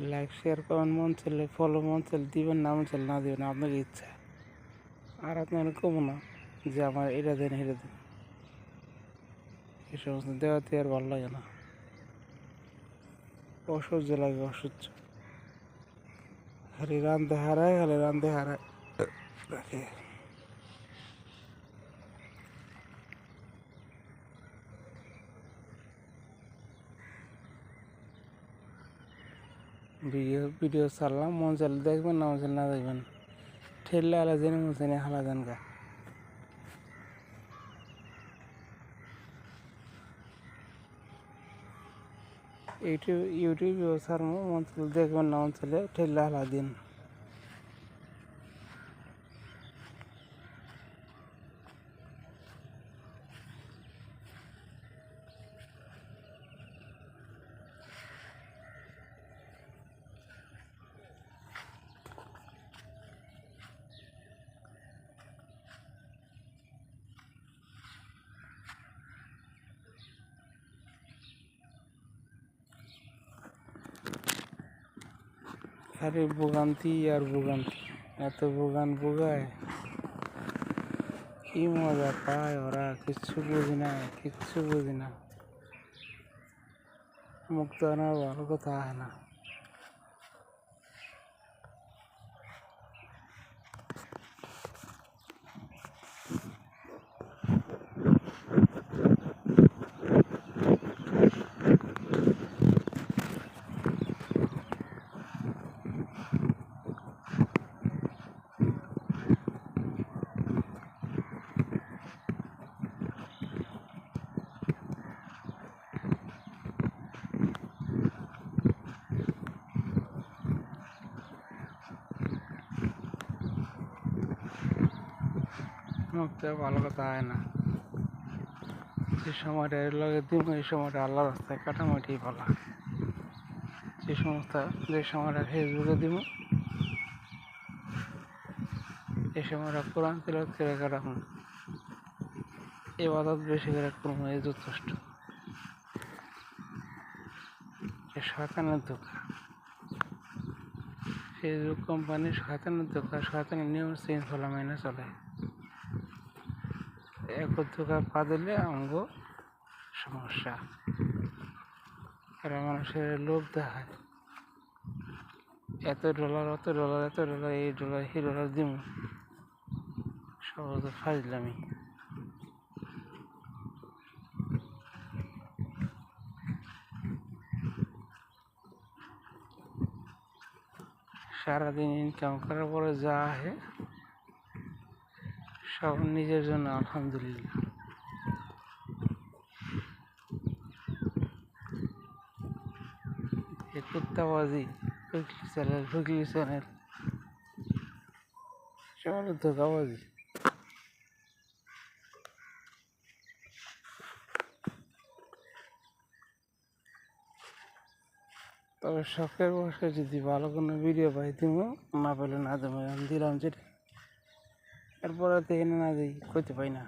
Like share comment মন চাইলে follow মন চাইলে দিবেন, না মন চাইলে না দিবেন, আপনার ইচ্ছা। আর আপনারা কমো না যে আমার এটা দেন এটা দেন, এই সমস্ত দেওয়াতে আর ভালো লাগে না, অসহ্য লাগে, অসহ্য। খালি রান্ধতে হারায় রাখে। ভিডিও ছাড়লাম, মন চাইলে দেখবেন, না মন চাইলে না দেখবেন, ঠেললে আলা জেনে মন চাইলে হালা দেন গা। ইউটিউবেও ছাড়বো, মন চাইলে দেখবেন, না মন চাইলে ঠেললে হালা দিন। খালি ভোগান্তি আর ভোগান্তি, এত ভোগায়, কি মজা পায় ওরা, কিচ্ছু বুঝি না। মুক্ত না ভালো কথা হয় না। মুক্ত ভালো কথা হয় না। যে সময়টা এর লগে দিব, এই সময়টা আল্লাহ রাস্তায় কাটামাটি ভালো। যে সময়টা ফেসবুকে দিব, এই সময়টা কোরআন তিলাওয়াত করে কাটাবো, ইবাদত বেশি করে করবো, এই যথেষ্ট। শয়তানের ধোঁকা, ফেসবুক কোম্পানি শয়তানের ধোঁকা, শয়তানের নিয়ম চেঞ্জ হলে মেনে চলে। এক ধোঁকা পা দিলে আমগো সমস্যা। এরা মানুষের লোভ দেখায়, এত ডলার, এই ডলার দিব, সহজে ফাইজলামি। সারাদিন ইনকাম করার পরে যা আহে সব নিজের জন্য আলহামদুলিল্লাহ। এই কুত্তাবাজি, ফিকলি চ্যানেল সব ধোকাবাজি। তবে শখের বসে যদি ভালো কোনো ভিডিও পাই দিব, না পেলে না দেবো, দিলাম যেটা, এরপরে তো এনে না দিই, করতে পাই না।